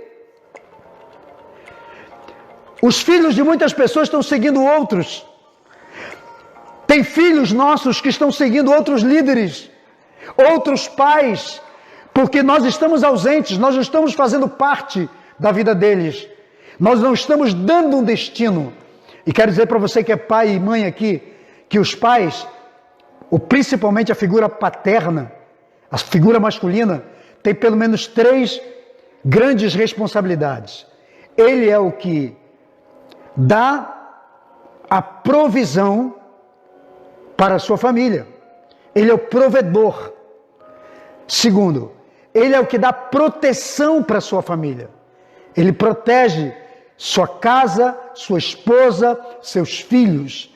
Os filhos de muitas pessoas estão seguindo outros. Tem filhos nossos que estão seguindo outros líderes, outros pais, porque nós estamos ausentes, nós não estamos fazendo parte da vida deles. Nós não estamos dando um destino. E quero dizer para você que é pai e mãe aqui, que os pais, ou principalmente a figura paterna, a figura masculina, tem pelo menos 3 grandes responsabilidades. Ele é o que dá a provisão para a sua família. Ele é o provedor. Segundo, ele é o que dá proteção para a sua família. Ele protege sua casa, sua esposa, seus filhos.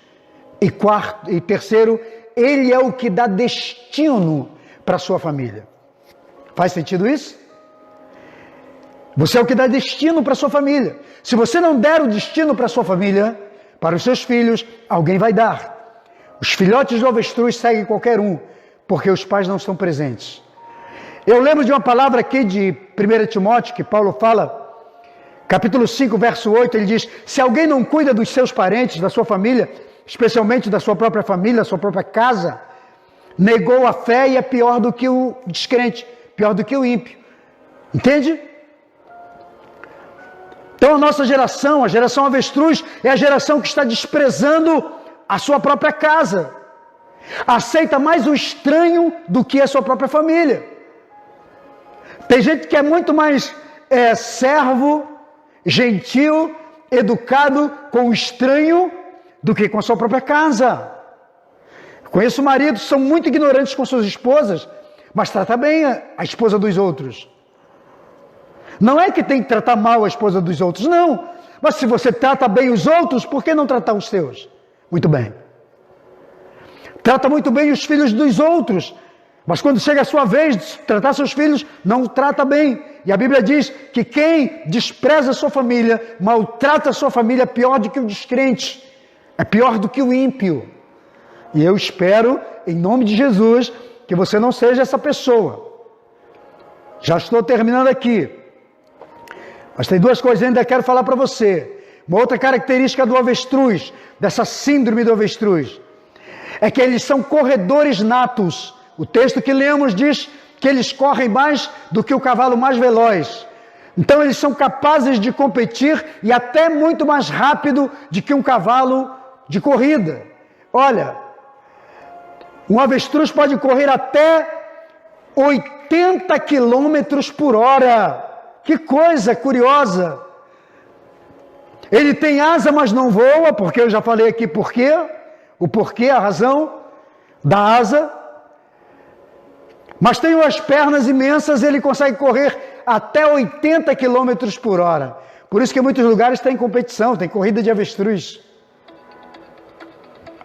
E terceiro, ele é o que dá destino para a sua família. Faz sentido isso? Você é o que dá destino para a sua família. Se você não der o destino para a sua família, para os seus filhos, alguém vai dar. Os filhotes do avestruz seguem qualquer um, porque os pais não estão presentes. Eu lembro de uma palavra aqui de 1 Timóteo, que Paulo fala, capítulo 5, verso 8, ele diz: se alguém não cuida dos seus parentes, da sua família, especialmente da sua própria família, da sua própria casa, negou a fé e é pior do que o descrente, pior do que o ímpio. Entende? Então a nossa geração, a geração avestruz, é a geração que está desprezando a sua própria casa. Aceita mais o estranho do que a sua própria família. Tem gente que é muito mais servo, gentil, educado com o estranho do que com a sua própria casa. Conheço maridos que são muito ignorantes com suas esposas, mas trata bem a esposa dos outros. Não é que tem que tratar mal a esposa dos outros, não. Mas se você trata bem os outros, por que não tratar os seus? Muito bem. Trata muito bem os filhos dos outros, mas quando chega a sua vez de tratar seus filhos, não trata bem. E a Bíblia diz que quem despreza a sua família, maltrata a sua família, é pior do que o descrente, é pior do que o ímpio. E eu espero, em nome de Jesus, que você não seja essa pessoa. Já estou terminando aqui. Mas tem duas coisas ainda que quero falar para você. Uma outra característica do avestruz, dessa síndrome do avestruz, é que eles são corredores natos. O texto que lemos diz que eles correm mais do que o cavalo mais veloz. Então eles são capazes de competir e até muito mais rápido do que um cavalo de corrida. Olha, um avestruz pode correr até 80 quilômetros por hora. Que coisa curiosa! Ele tem asa, mas não voa, porque eu já falei aqui por quê. O porquê, a razão da asa. Mas tem umas pernas imensas, ele consegue correr até 80 quilômetros por hora. Por isso que em muitos lugares tem competição, tem corrida de avestruz.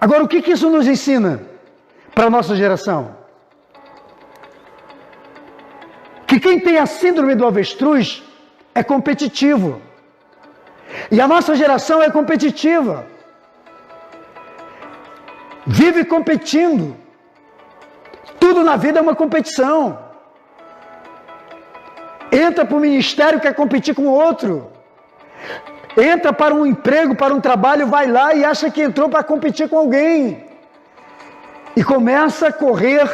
Agora, o que isso nos ensina para a nossa geração? Que quem tem a síndrome do avestruz é competitivo. E a nossa geração é competitiva. Vive competindo. Tudo na vida é uma competição. Entra para o ministério, quer competir com o outro. Entra para um emprego, para um trabalho, vai lá e acha que entrou para competir com alguém. E começa a correr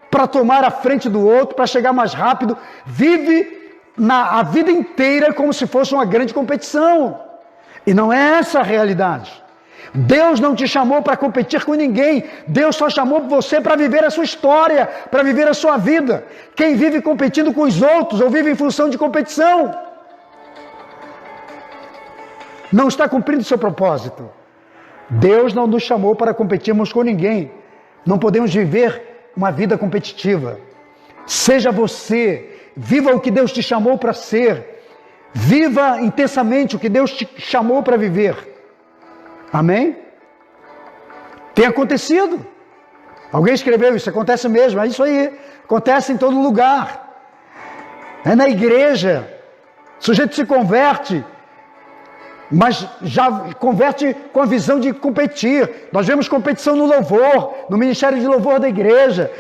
para tomar a frente do outro, para chegar mais rápido. Vive a vida inteira como se fosse uma grande competição. E não é essa a realidade. Deus não te chamou para competir com ninguém. Deus só chamou você para viver a sua história, para viver a sua vida. Quem vive competindo com os outros ou vive em função de competição, não está cumprindo o seu propósito. Deus não nos chamou para competirmos com ninguém. Não podemos viver uma vida competitiva. Seja você, viva o que Deus te chamou para ser. Viva intensamente o que Deus te chamou para viver. Amém? Tem acontecido. Alguém escreveu, isso acontece mesmo, é isso aí. Acontece em todo lugar. É na igreja. O sujeito se converte, mas já converte com a visão de competir. Nós vemos competição no louvor, no ministério de louvor da igreja,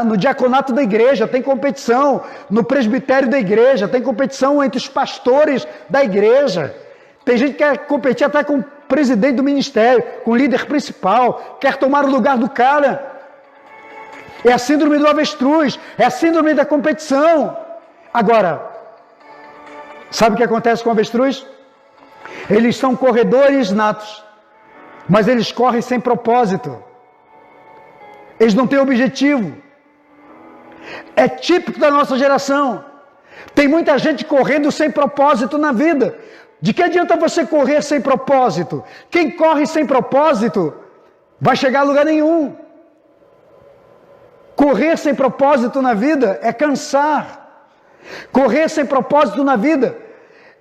no diaconato da igreja, tem competição, no presbitério da igreja, tem competição entre os pastores da igreja. Tem gente que quer competir até com o presidente do ministério, com o líder principal, quer tomar o lugar do cara. É a síndrome do avestruz, é a síndrome da competição. Agora, sabe o que acontece com o avestruz? Eles são corredores natos, mas eles correm sem propósito. Eles não têm objetivo. É típico da nossa geração. Tem muita gente correndo sem propósito na vida. De que adianta você correr sem propósito? Quem corre sem propósito vai chegar a lugar nenhum. Correr sem propósito na vida é cansar. Correr sem propósito na vida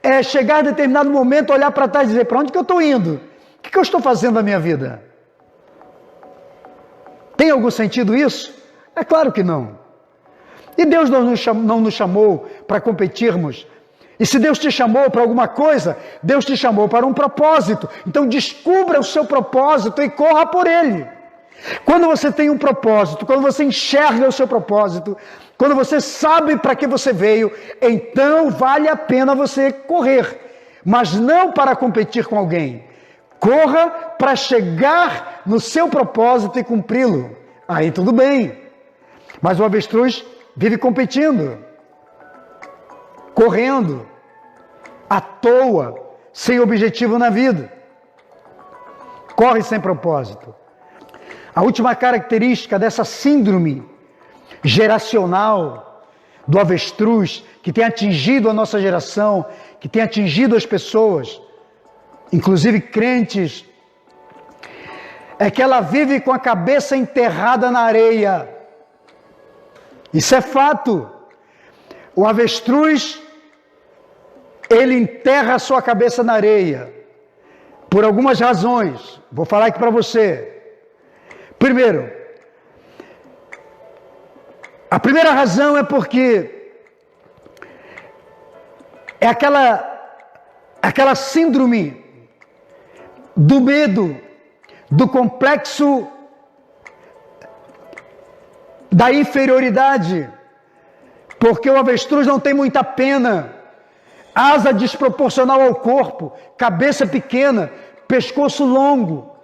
é chegar a determinado momento, olhar para trás e dizer: para onde que eu estou indo? O que eu estou fazendo na minha vida? Tem algum sentido isso? É claro que não. E Deus não nos chamou para competirmos. E se Deus te chamou para alguma coisa, Deus te chamou para um propósito. Então descubra o seu propósito e corra por ele. Quando você tem um propósito, quando você enxerga o seu propósito, quando você sabe para que você veio, então vale a pena você correr, mas não para competir com alguém. Corra para chegar no seu propósito e cumpri-lo. Aí tudo bem. Mas o avestruz vive competindo, correndo, à toa, sem objetivo na vida. Corre sem propósito. A última característica dessa síndrome geracional do avestruz, que tem atingido a nossa geração, que tem atingido as pessoas, inclusive crentes, é que ela vive com a cabeça enterrada na areia. Isso é fato. O avestruz, ele enterra a sua cabeça na areia, por algumas razões. Vou falar aqui para você. Primeiro, a primeira razão é porque é aquela síndrome do medo, do complexo da inferioridade, porque o avestruz não tem muita pena, asa desproporcional ao corpo, cabeça pequena, pescoço longo,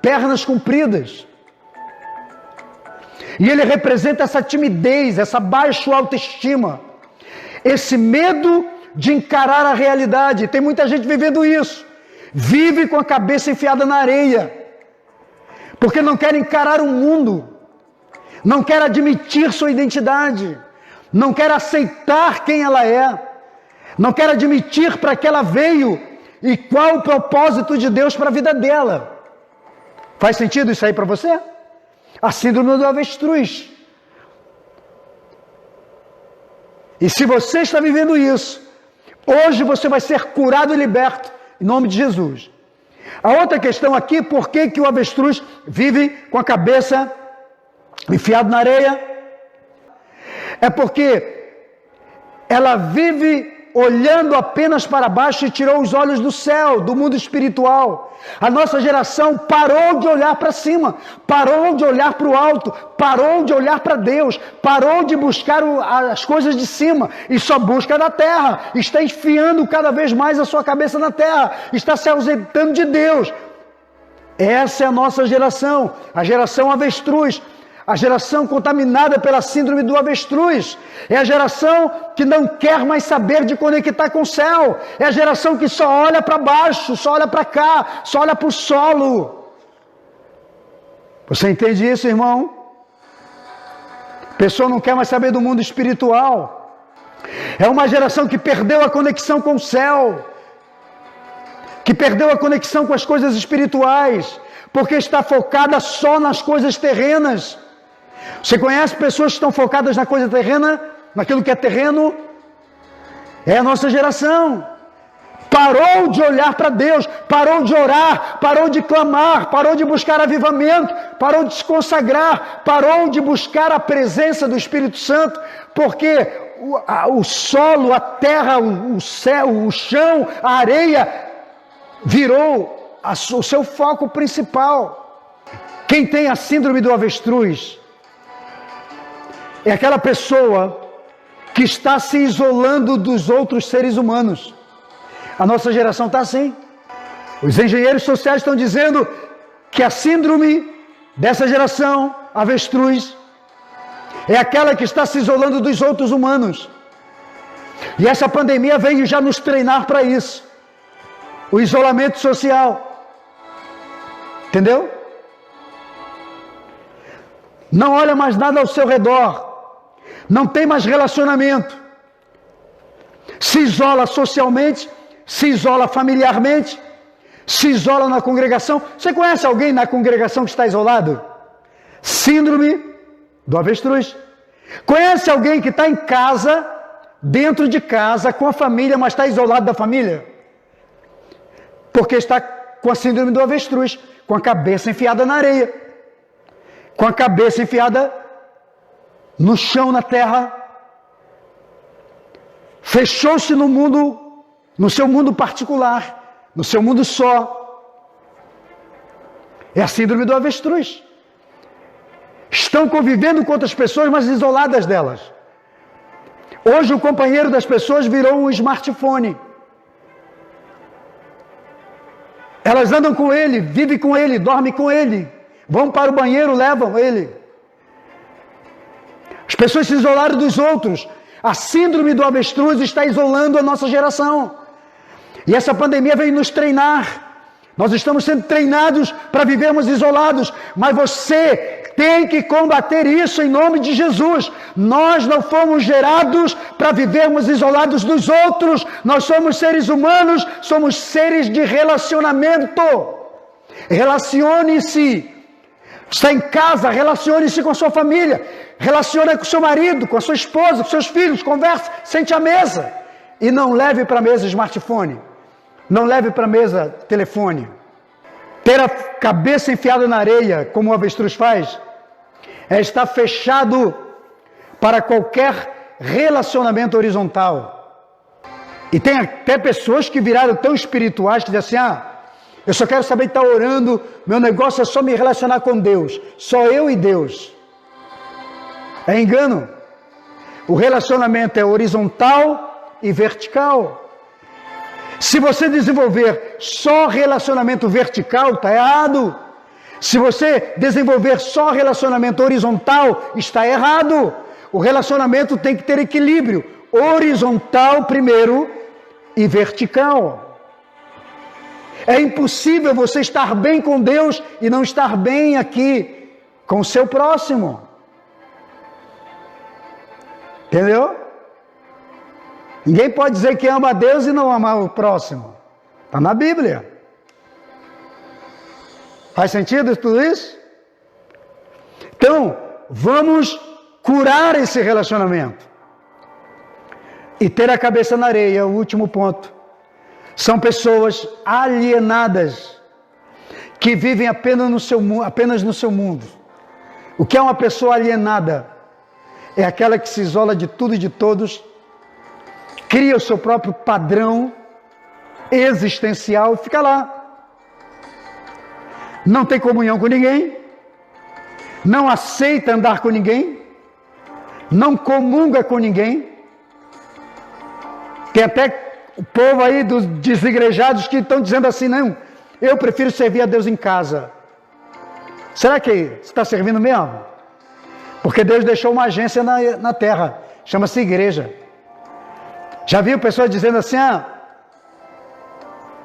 pernas compridas. E ele representa essa timidez, essa baixa autoestima, esse medo de encarar a realidade. Tem muita gente vivendo isso. Vive com a cabeça enfiada na areia, porque não quer encarar o mundo, não quer admitir sua identidade, não quer aceitar quem ela é, não quer admitir para que ela veio e qual o propósito de Deus para a vida dela. Faz sentido isso aí para você? A síndrome do avestruz. E se você está vivendo isso, hoje você vai ser curado e liberto, em nome de Jesus. A outra questão aqui, por que o avestruz vive com a cabeça enfiada na areia? É porque ela vive olhando apenas para baixo e tirou os olhos do céu, do mundo espiritual. A nossa geração parou de olhar para cima, parou de olhar para o alto, parou de olhar para Deus, parou de buscar as coisas de cima e só busca da terra. Está enfiando cada vez mais a sua cabeça na terra, está se ausentando de Deus. Essa é a nossa geração, a geração avestruz. A geração contaminada pela síndrome do avestruz. É a geração que não quer mais saber de conectar com o céu. É a geração que só olha para baixo, só olha para cá, só olha para o solo. Você entende isso, irmão? A pessoa não quer mais saber do mundo espiritual. É uma geração que perdeu a conexão com o céu, que perdeu a conexão com as coisas espirituais, porque está focada só nas coisas terrenas. Você conhece pessoas que estão focadas na coisa terrena, naquilo que é terreno? É a nossa geração. Parou de olhar para Deus, parou de orar, parou de clamar, parou de buscar avivamento, parou de se consagrar, parou de buscar a presença do Espírito Santo, porque o solo, a terra, o céu, o chão, a areia virou o seu foco principal. Quem tem a síndrome do avestruz é aquela pessoa que está se isolando dos outros seres humanos. A nossa geração está assim. Os engenheiros sociais estão dizendo que a síndrome dessa geração avestruz é aquela que está se isolando dos outros humanos. E essa pandemia veio já nos treinar para isso. O isolamento social. Entendeu? Não olha mais nada ao seu redor. Não tem mais relacionamento. Se isola socialmente, se isola familiarmente, se isola na congregação. Você conhece alguém na congregação que está isolado? Síndrome do avestruz. Conhece alguém que está em casa, dentro de casa, com a família, mas está isolado da família? Porque está com a síndrome do avestruz, com a cabeça enfiada na areia, com a cabeça enfiada no chão, na terra. Fechou-se no mundo, no seu mundo particular, no seu mundo só. É a síndrome do avestruz. estão convivendo com outras pessoas, mas isoladas delas. Hoje o companheiro das pessoas virou um smartphone. Elas andam com ele, vivem com ele, dormem com ele, vão para o banheiro, levam ele. As pessoas se isolaram dos outros. A síndrome do avestruz está isolando a nossa geração. E essa pandemia veio nos treinar. Nós estamos sendo treinados para vivermos isolados, mas você tem que combater isso em nome de Jesus. Nós não fomos gerados para vivermos isolados dos outros. Nós somos seres humanos, somos seres de relacionamento. Relacione-se. Está em casa, relacione-se com a sua família. Relacione com o seu marido, com a sua esposa, com seus filhos. Converse, sente à mesa. E não leve para a mesa smartphone. Não leve para a mesa telefone. Ter a cabeça enfiada na areia, como o avestruz faz, é estar fechado para qualquer relacionamento horizontal. E tem até pessoas que viraram tão espirituais que dizem assim, eu só quero saber estar orando, meu negócio é só me relacionar com Deus, só eu e Deus. É engano. O relacionamento é horizontal e vertical. Se você desenvolver só relacionamento vertical, está errado. Se você desenvolver só relacionamento horizontal, está errado. O relacionamento tem que ter equilíbrio. Horizontal primeiro e vertical. É impossível você estar bem com Deus e não estar bem aqui com o seu próximo. Entendeu? Ninguém pode dizer que ama a Deus e não amar o próximo. Está na Bíblia. Faz sentido tudo isso? Então, vamos curar esse relacionamento. E ter a cabeça na areia, o último ponto. São pessoas alienadas, que vivem apenas no seu mundo. O que é uma pessoa alienada? É aquela que se isola de tudo e de todos, cria o seu próprio padrão existencial e fica lá. Não tem comunhão com ninguém, não aceita andar com ninguém, não comunga com ninguém. Tem até o povo aí dos desigrejados que estão dizendo assim, não, eu prefiro servir a Deus em casa. Será que você está servindo mesmo? Porque Deus deixou uma agência na terra, chama-se igreja. Já viu pessoas dizendo assim,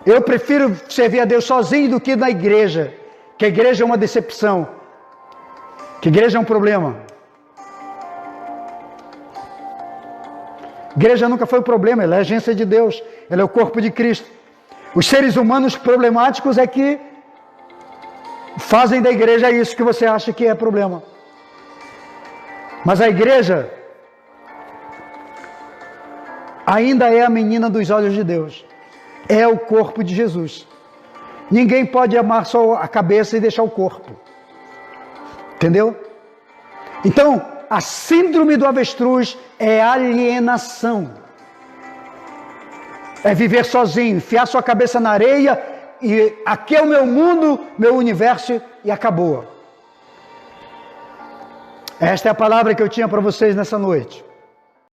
eu prefiro servir a Deus sozinho do que na igreja, que a igreja é uma decepção, que a igreja é um problema. A igreja nunca foi um problema, ela é a agência de Deus, ela é o corpo de Cristo. Os seres humanos problemáticos é que fazem da igreja isso que você acha que é problema. Mas a igreja ainda é a menina dos olhos de Deus. É o corpo de Jesus. Ninguém pode amar só a cabeça e deixar o corpo. Entendeu? Então, a síndrome do avestruz é alienação. É viver sozinho, enfiar sua cabeça na areia e aqui é o meu mundo, meu universo e acabou. Esta é a palavra que eu tinha para vocês nessa noite.